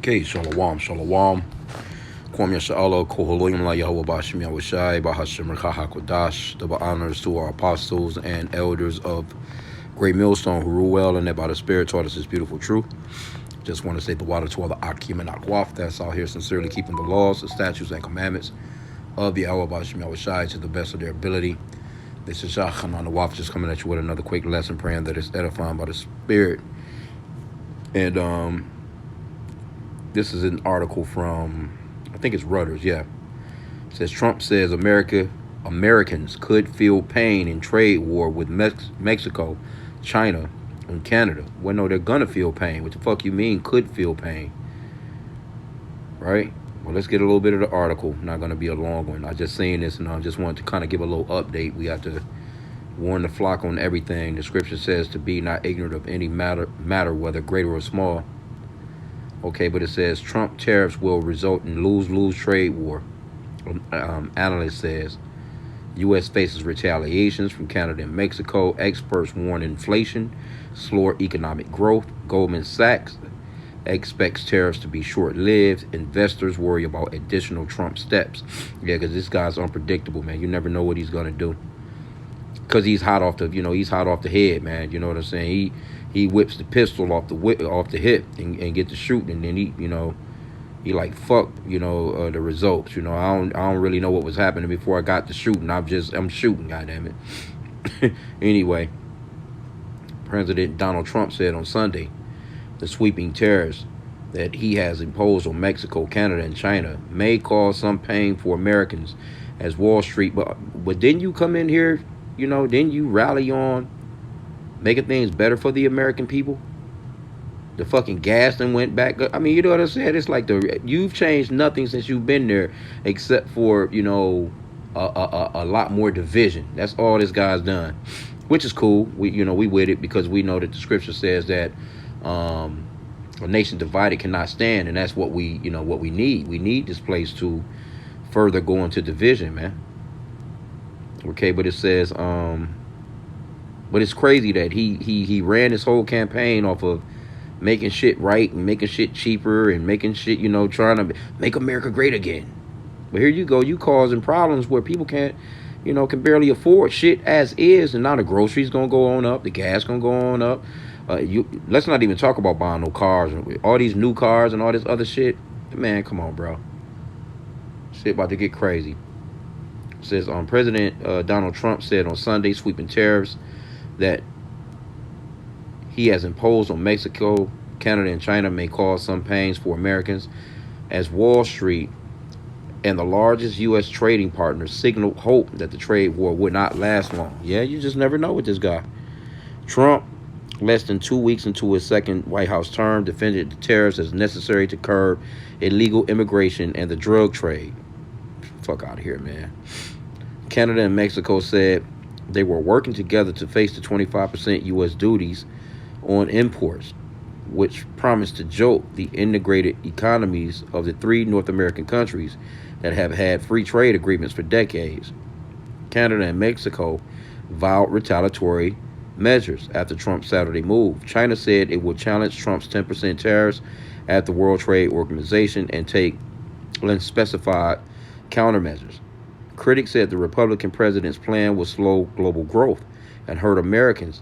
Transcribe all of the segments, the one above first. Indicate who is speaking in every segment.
Speaker 1: Okay, shalom, shalom. Kwam Yasha'Allah, Koholoyim La Yahweh Bashim Yahushai, Bahashim Rekaha Kodash. Double honors to our apostles and elders of Great Millstone who rule well and that by the Spirit taught us this beautiful truth. Just want to say the water to all the H.I.M and Akwaf that's out here sincerely keeping the laws, the statutes, and commandments of the Yahweh Bashim Yahushai to the best of their ability. This is Shachan on the Waf just coming at you with another quick lesson, praying that it's edifying by the Spirit. And this is an article from, I think it's Reuters, yeah. It says Trump says Americans could feel pain in trade war with Mexico, China, and Canada. Well, no, they're gonna feel pain. What the fuck you mean could feel pain? Right? Well, let's get a little bit of the article. Not gonna be a long one. I just seen this and I just wanted to kind of give a little update. We have to warn the flock on everything. The scripture says to be not ignorant of any matter whether great or small. Okay, but it says Trump tariffs will result in lose-lose trade war. Analyst says U.S. faces retaliations from Canada and Mexico. Experts warn inflation, slower economic growth. Goldman Sachs expects tariffs to be short-lived. Investors worry about additional Trump steps. Yeah, because this guy's unpredictable, man. You never know what he's gonna do. Because he's hot off the, he's hot off the head, man. You know what I'm saying? He whips the pistol off the hip and get to shooting, and then he like fuck, the results. I don't really know what was happening before I got to shooting. I'm shooting, goddamn it. Anyway, President Donald Trump said on Sunday the sweeping tariffs that he has imposed on Mexico, Canada, and China may cause some pain for Americans as Wall Street. But didn't you come in here? Didn't you rally on making things better for the American people? The fucking gas then went back. I mean, you know what I'm saying? It's like you've changed nothing since you've been there, except for a lot more division. That's all this guy's done, which is cool. We with it because we know that the scripture says that a nation divided cannot stand, and that's what we need. We need this place to further go into division, man. Okay, but it says, but it's crazy that he ran his whole campaign off of making shit right and making shit cheaper and making shit, trying to make America great again. But here you go, you causing problems where people can't, can barely afford shit as is, and now the groceries gonna go on up, the gas gonna go on up. Let's not even talk about buying no cars, all these new cars and all this other shit. Man, come on, bro. Shit about to get crazy. Says President Donald Trump said on Sunday sweeping tariffs that he has imposed on Mexico, Canada, and China may cause some pains for Americans as Wall Street and the largest U.S. trading partners signaled hope that the trade war would not last long. Yeah, you just never know with this guy. Trump, less than 2 weeks into his second White House term, defended the tariffs as necessary to curb illegal immigration and the drug trade. Fuck out of here, man. Canada and Mexico said they were working together to face the 25% U.S. duties on imports, which promised to jolt the integrated economies of the three North American countries that have had free trade agreements for decades. Canada and Mexico vowed retaliatory measures after Trump's Saturday move. China said it would challenge Trump's 10% tariffs at the World Trade Organization and take unspecified countermeasures. Critics said the Republican president's plan would slow global growth and hurt Americans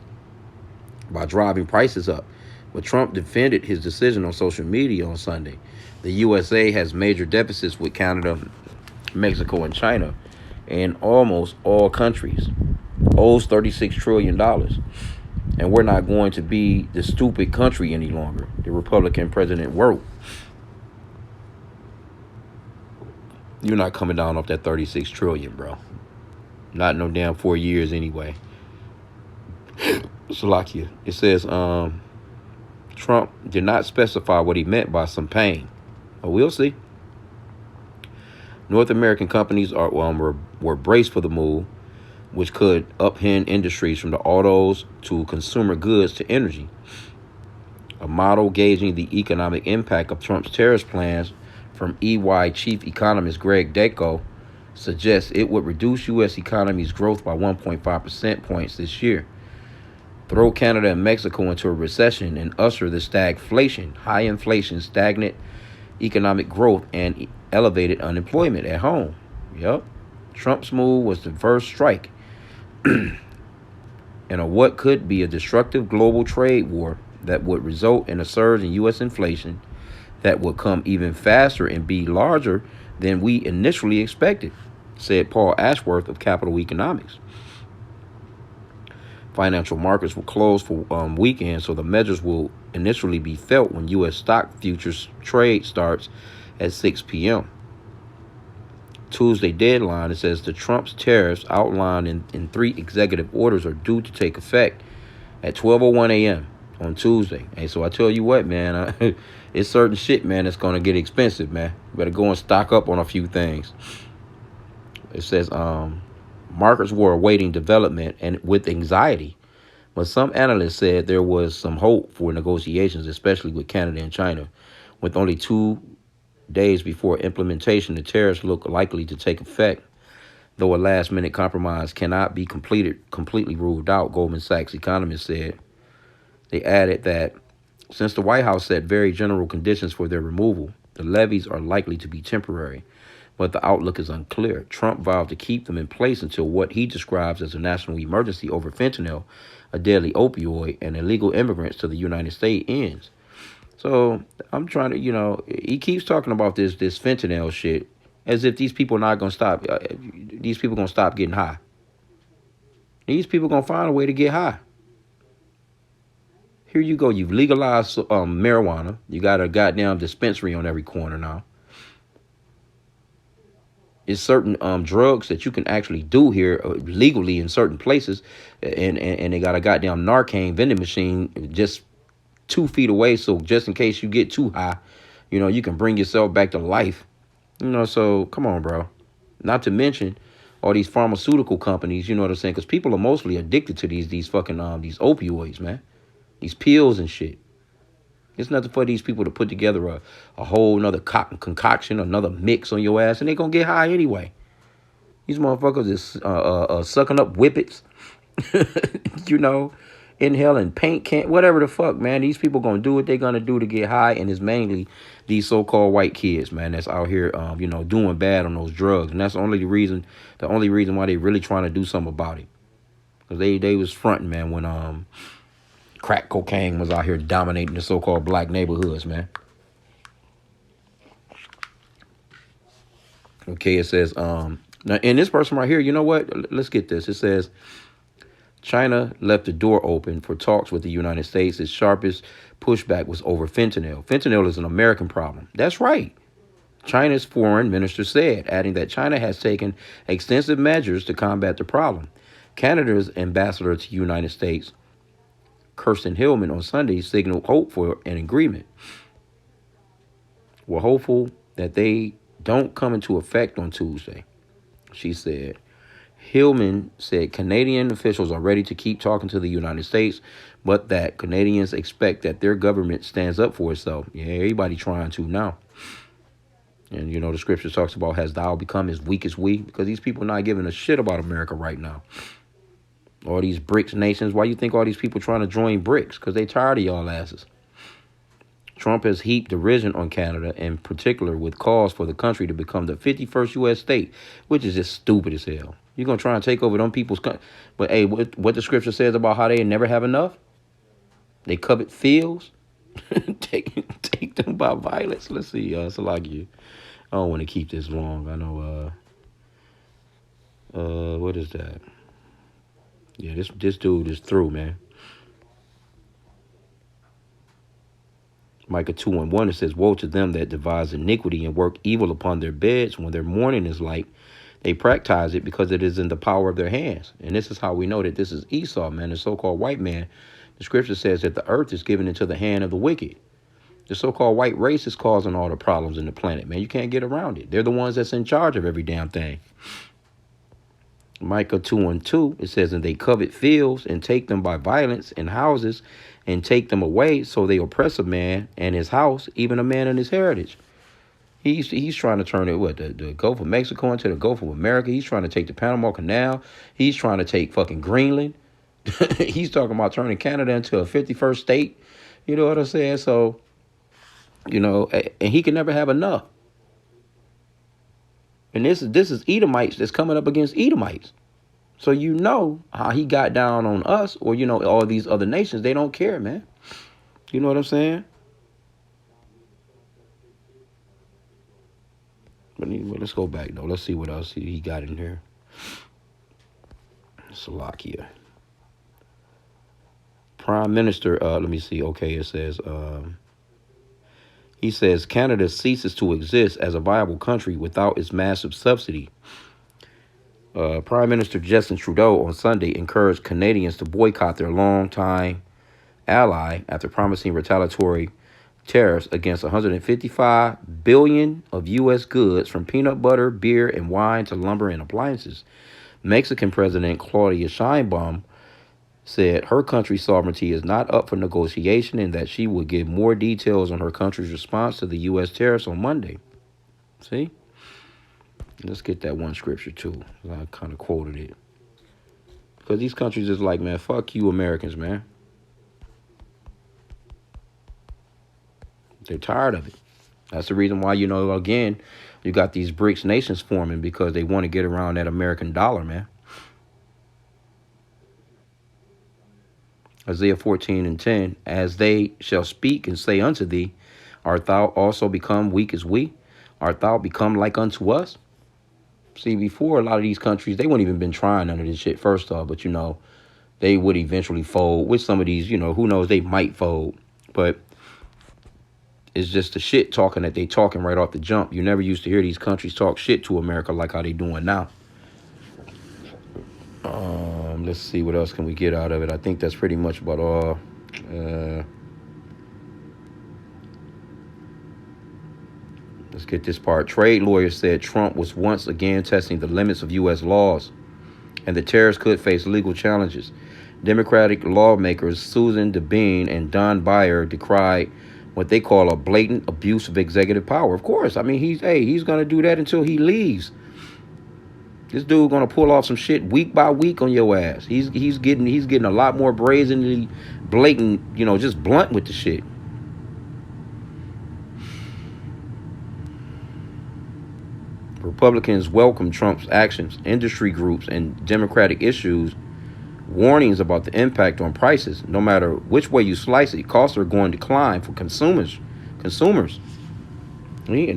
Speaker 1: by driving prices up. But Trump defended his decision on social media on Sunday. The USA has major deficits with Canada, Mexico, and China, and almost all countries owes $36 trillion. And we're not going to be the stupid country any longer, the Republican president wrote. You're not coming down off that 36 trillion, bro. Not no damn 4 years anyway. Slovakia. It says Trump did not specify what he meant by some pain. But we'll see. North American companies were braced for the move, which could upend industries from the autos to consumer goods to energy. A model gauging the economic impact of Trump's tariff plans from EY chief economist Greg Deco suggests it would reduce U.S. economy's growth by 1.5% points this year, throw Canada and Mexico into a recession, and usher the stagflation, high inflation, stagnant economic growth and elevated unemployment at home. Yep. Trump's move was the first strike in a what could be a destructive global trade war that would result in a surge in U.S. inflation that would come even faster and be larger than we initially expected, said Paul Ashworth of Capital Economics. Financial markets will close for weekend, so the measures will initially be felt when U.S. stock futures trade starts at 6 p.m. Tuesday deadline, it says the Trump's tariffs outlined in three executive orders are due to take effect at 12:01 a.m. on Tuesday. Hey, so I tell you what, man, it's certain shit, man, that's going to get expensive, man. You better go and stock up on a few things. It says markets were awaiting development and with anxiety, but some analysts said there was some hope for negotiations, especially with Canada and China. With only 2 days before implementation, the tariffs look likely to take effect, though a last-minute compromise cannot be completely ruled out, Goldman Sachs economists said. They added that since the White House set very general conditions for their removal, the levies are likely to be temporary, but the outlook is unclear. Trump vowed to keep them in place until what he describes as a national emergency over fentanyl, a deadly opioid, and illegal immigrants to the United States ends. So I'm trying to, he keeps talking about this fentanyl shit as if these people are not going to stop. These people going to stop getting high. These people going to find a way to get high. Here you go. You've legalized marijuana. You got a goddamn dispensary on every corner now. It's certain drugs that you can actually do here legally in certain places. And they got a goddamn Narcan vending machine just 2 feet away. So just in case you get too high, you can bring yourself back to life. So come on, bro. Not to mention all these pharmaceutical companies, you know what I'm saying? Because people are mostly addicted to these fucking these opioids, man. These pills and shit. It's nothing for these people to put together a whole nother concoction, another mix on your ass, and they gonna get high anyway. These motherfuckers is sucking up whippets, inhaling paint can, whatever the fuck, man. These people gonna do what they gonna do to get high, and it's mainly these so-called white kids, man, that's out here, doing bad on those drugs, and that's the only reason why they really trying to do something about it, because they was fronting, man, when crack cocaine was out here dominating the so-called black neighborhoods, man. Okay, it says, now, and this person right here, you know what? Let's get this. It says, China left the door open for talks with the United States. Its sharpest pushback was over fentanyl. Fentanyl is an American problem. That's right. China's foreign minister said, adding that China has taken extensive measures to combat the problem. Canada's ambassador to the United States, Kirsten Hillman, on Sunday signaled hope for an agreement. We're hopeful that they don't come into effect on Tuesday, she said. Hillman said Canadian officials are ready to keep talking to the United States, but that Canadians expect that their government stands up for itself. Yeah, everybody trying to now. And, the scripture talks about, has thou become as weak as we? Because these people are not giving a shit about America right now. All these BRICS nations. Why you think all these people trying to join BRICS? Because they tired of y'all asses. Trump has heaped derision on Canada, in particular with calls for the country to become the 51st U.S. state, which is just stupid as hell. You're going to try and take over them people's country. But, hey, what the scripture says about how they never have enough? They covet fields. take them by violence. Let's see, Salagi. I don't want to keep this long. I know, what is that? Yeah, this dude is through, man. Micah 2:1, it says, woe to them that devise iniquity and work evil upon their beds when their mourning is light. They practice it because it is in the power of their hands. And this is how we know that this is Esau, man, the so-called white man. The scripture says that the earth is given into the hand of the wicked. The so-called white race is causing all the problems in the planet, man. You can't get around it. They're the ones that's in charge of every damn thing. Micah 2:2, it says, and they covet fields and take them by violence, and houses and take them away. So they oppress a man and his house, even a man and his heritage. He's trying to turn it, the Gulf of Mexico into the Gulf of America. He's trying to take the Panama Canal. He's trying to take fucking Greenland. He's talking about turning Canada into a 51st state. You know what I'm saying? So You know, and he can never have enough. And this is Edomites that's coming up against Edomites. So you know how he got down on us, or you know, all these other nations. They don't care, man. You know what I'm saying? But anyway, let's go back though. Let's see what else he got in here. Slovakia. Prime Minister, let me see. Okay, it says, he says Canada ceases to exist as a viable country without its massive subsidy. Prime Minister Justin Trudeau on Sunday encouraged Canadians to boycott their longtime ally after promising retaliatory tariffs against 155 billion of U.S. goods, from peanut butter, beer, and wine to lumber and appliances. Mexican President Claudia Sheinbaum said her country's sovereignty is not up for negotiation and that she would give more details on her country's response to the U.S. tariffs on Monday. See? Let's get that one scripture too. I kind of quoted it. Because these countries is like, man, fuck you Americans, man. They're tired of it. That's the reason why, you know, again, you got these BRICS nations forming, because they want to get around that American dollar, man. Isaiah 14:10, as they shall speak and say unto thee, art thou also become weak as we? Art thou become like unto us? See, before, a lot of these countries, they wouldn't even been trying none of this shit, first off, but, you know, they would eventually fold. With some of these, you know, who knows, they might fold. But it's just the shit talking that they talking right off the jump. You never used to hear these countries talk shit to America like how they doing now. Let's see, what else can we get out of it? I think that's pretty much about all. Let's get this part. Trade lawyers said Trump was once again testing the limits of U.S. laws, and the tariffs could face legal challenges. Democratic lawmakers Susan DeBean and Don Beyer decried what they call a blatant abuse of executive power. Of course, I mean, he's gonna do that until he leaves. This dude gonna pull off some shit week by week on your ass. He's getting a lot more brazenly blatant, you know, just blunt with the shit. Republicans welcome Trump's actions. Industry groups and Democratic issues warnings about the impact on prices. No matter which way you slice it, costs are going to climb for consumers. And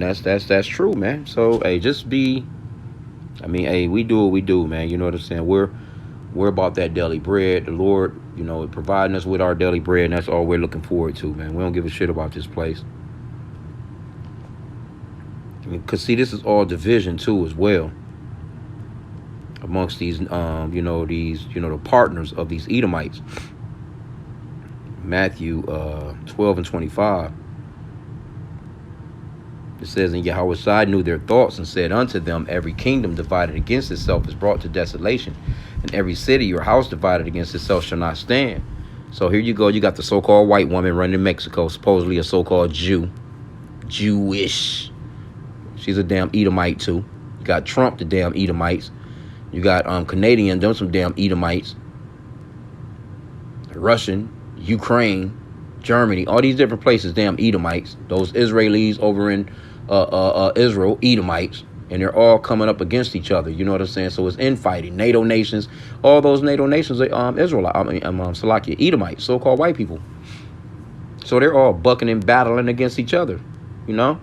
Speaker 1: that's true, man. So hey, just be. I mean, hey, we do what we do, man. You know what I'm saying? We're about that daily bread. The Lord, you know, providing us with our daily bread, and that's all we're looking forward to, man. We don't give a shit about this place. I mean, cause see, this is all division too, as well, amongst these, the partners of these Edomites. Matthew 12:25. It says, and Yahweh knew their thoughts and said unto them, every kingdom divided against itself is brought to desolation, and every city or house divided against itself shall not stand. So here you go. You got the so-called white woman running Mexico, supposedly a so-called Jewish. She's a damn Edomite too. You got Trump, the damn Edomites. You got Canadian, them some damn Edomites. Russian, Ukraine, Germany, all these different places, damn Edomites. Those Israelis over in Israel, Edomites, and they're all coming up against each other. You know what I'm saying? So it's infighting. NATO nations, all those NATO nations are Slovakia, Edomites, so-called white people. So they're all bucking and battling against each other. You know.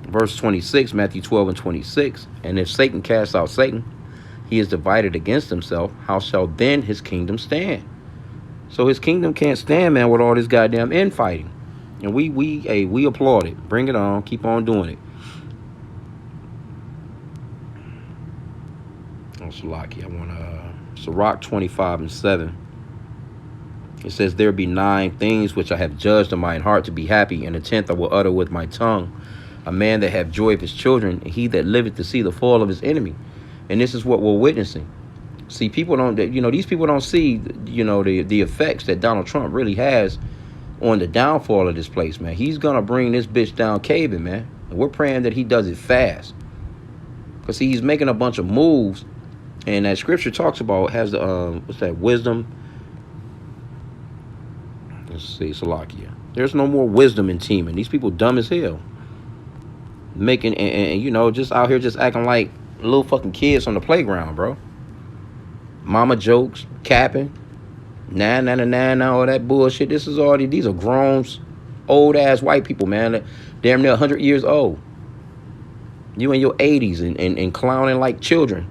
Speaker 1: Verse 26, Matthew 12:26. And if Satan casts out Satan, he is divided against himself. How shall then his kingdom stand? So his kingdom can't stand, man, with all this goddamn infighting. And we applaud it. Bring it on. Keep on doing it. Oh, Salaki, I want to... Sirach 25:7. It says, there be 9 things which I have judged in mine heart to be happy, and the 10th I will utter with my tongue. A man that have joy of his children, and he that liveth to see the fall of his enemy. And this is what we're witnessing. See, people don't, these people don't see, the effects that Donald Trump really has on the downfall of this place, man. He's going to bring this bitch down caving, man. And we're praying that he does it fast. Because, see, he's making a bunch of moves. And that scripture talks about, has the, what's that, wisdom. Let's see, Salakia. There's no more wisdom in teaming. These people dumb as hell. Making, and you know, just out here just acting like little fucking kids on the playground, bro. Mama jokes, capping, all that bullshit. This is already, these are grown, old ass white people, man. Damn near 100 years old. You in your 80s and clowning like children.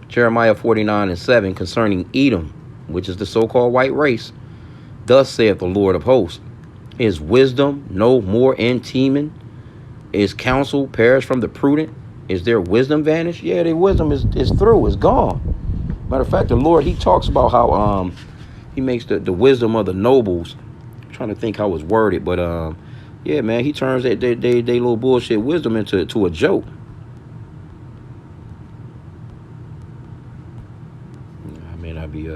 Speaker 1: Jeremiah 49:7 concerning Edom, which is the so-called white race. Thus saith the Lord of hosts, is wisdom no more in Teman? Is counsel perished from the prudent? Is their wisdom vanished? Yeah, their wisdom is through, it's gone. Matter of fact, the Lord, he talks about how he makes the wisdom of the nobles. I'm trying to think how it's worded, but yeah, man, he turns they little bullshit wisdom into a joke. I may not be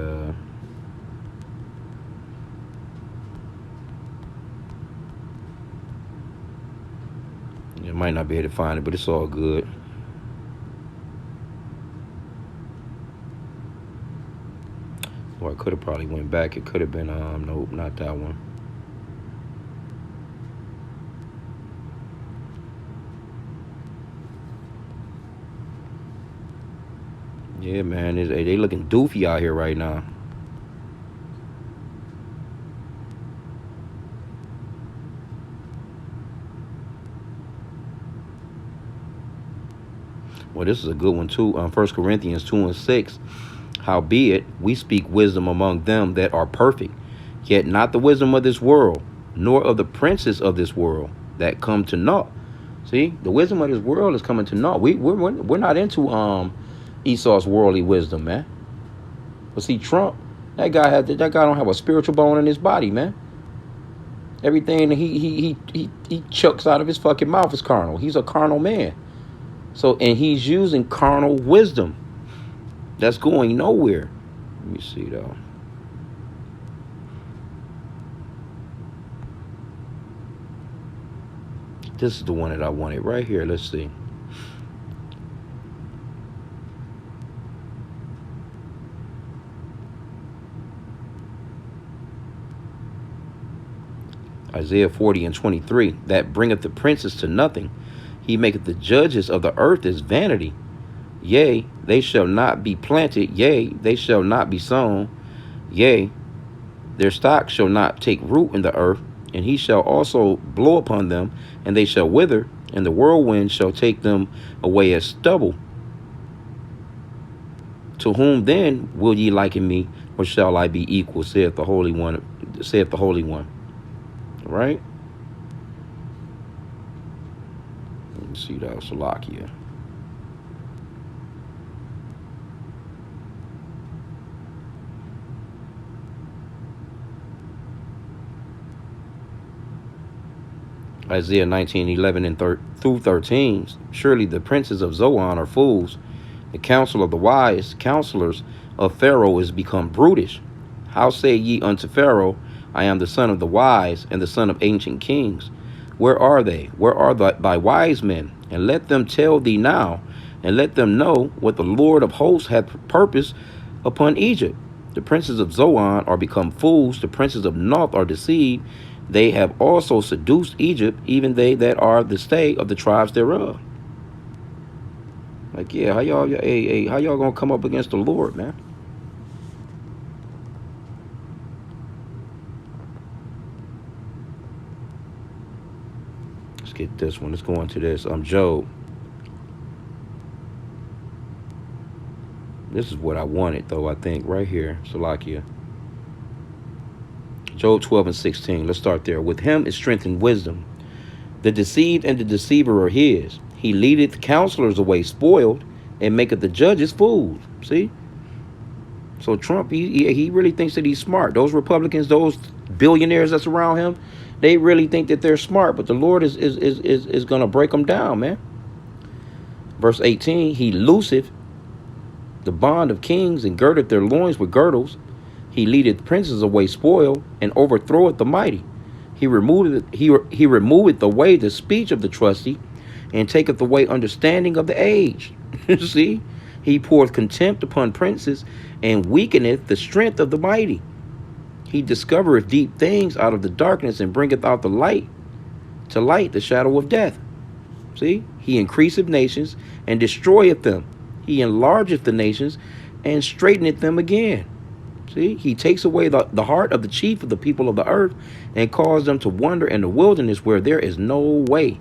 Speaker 1: you might not be able to find it, but it's all good. Or I could have probably went back. It could have been nope, not that one. Yeah, man, they looking doofy out here right now. Well, this is a good one too. 1 Corinthians 2:6. Howbeit, we speak wisdom among them that are perfect, yet not the wisdom of this world, nor of the princes of this world that come to naught. See, the wisdom of this world is coming to naught. We're not into Esau's worldly wisdom, man. But see, Trump, that guy don't have a spiritual bone in his body, man. Everything he chucks out of his fucking mouth is carnal. He's a carnal man. So, and he's using carnal wisdom. That's going nowhere. Let me see, though. This is the one that I wanted right here. Let's see. Isaiah 40:23. That bringeth the princes to nothing. He maketh the judges of the earth as vanity. Yea, they shall not be planted. Yea, they shall not be sown. Yea, their stock shall not take root in the earth. And he shall also blow upon them, and they shall wither, and the whirlwind shall take them away as stubble. To whom then will ye liken me, or shall I be equal, saith the Holy One, saith the Holy One. Right? Let me see that, Salakia. Isaiah 19:11 and through 13. Surely the princes of Zoan are fools. The counsel of the wise counselors of Pharaoh is become brutish. How say ye unto Pharaoh, I am the son of the wise and the son of ancient kings? Where are they? Where are thy wise men? And let them tell thee now, and let them know what the Lord of hosts hath purposed upon Egypt. The princes of Zoan are become fools. The princes of North are deceived. They have also seduced Egypt, even they that are the stay of the tribes thereof. Like, yeah, how y'all gonna come up against the Lord, man? Let's get this one. Let's go into this. Job. This is what I wanted, though, I think, right here. Salakia. Job 12:16. Let's start there. With him is strength and wisdom. The deceived and the deceiver are his. He leadeth counselors away spoiled, and maketh the judges fools. See? So Trump, he really thinks that he's smart. Those Republicans, those billionaires that's around him, they really think that they're smart. But the Lord is going to break them down, man. Verse 18. He looseth the bond of kings, and girdeth their loins with girdles. He leadeth princes away spoiled, and overthroweth the mighty. He removeth the way the speech of the trusty, and taketh away understanding of the age. See, he poureth contempt upon princes, and weakeneth the strength of the mighty. He discovereth deep things out of the darkness, and bringeth out the light to light the shadow of death. See, he increaseth nations and destroyeth them. He enlargeth the nations and straighteneth them again. See, he takes away the heart of the chief of the people of the earth, and cause them to wander in the wilderness where there is no way.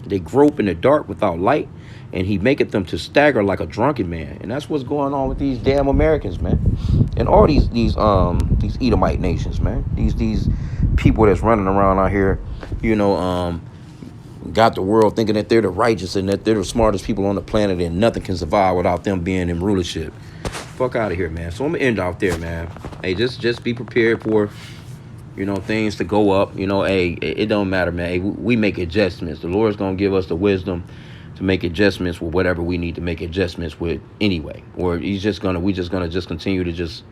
Speaker 1: They grope in the dark without light, and he maketh them to stagger like a drunken man. And that's what's going on with these damn Americans, man. And all these Edomite nations, man. These people that's running around out here, you know, got the world thinking that they're the righteous and that they're the smartest people on the planet, and nothing can survive without them being in rulership. Fuck out of here, man. So I'm gonna end out there, man. Hey, just be prepared for, you know, things to go up. You know, hey, it don't matter, man. Hey, we make adjustments. The Lord's gonna give us the wisdom to make adjustments with whatever we need to make adjustments with anyway. Or we just gonna continue to just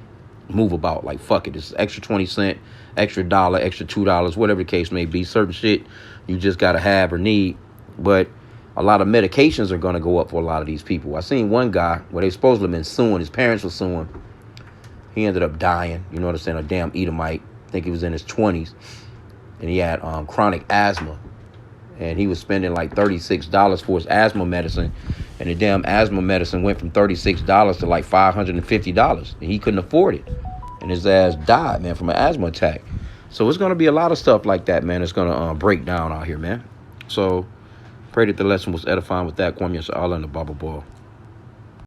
Speaker 1: move about like fuck it. This is extra 20 cent, extra dollar, extra $2, whatever the case may be. Certain shit you just gotta have or need. But a lot of medications are gonna go up for a lot of these people. I seen one guy where they supposedly been suing. His parents were suing. He ended up dying. You know what I'm saying? A damn Edomite. I think he was in his 20s, and he had chronic asthma, and he was spending like $36 for his asthma medicine, and the damn asthma medicine went from $36 to like $550, and he couldn't afford it, and his ass died, man, from an asthma attack. So it's gonna be a lot of stuff like that, man. It's gonna break down out here, man. So pray that the lesson was edifying with that. Kwame Yasha Allah and the Baba Ball.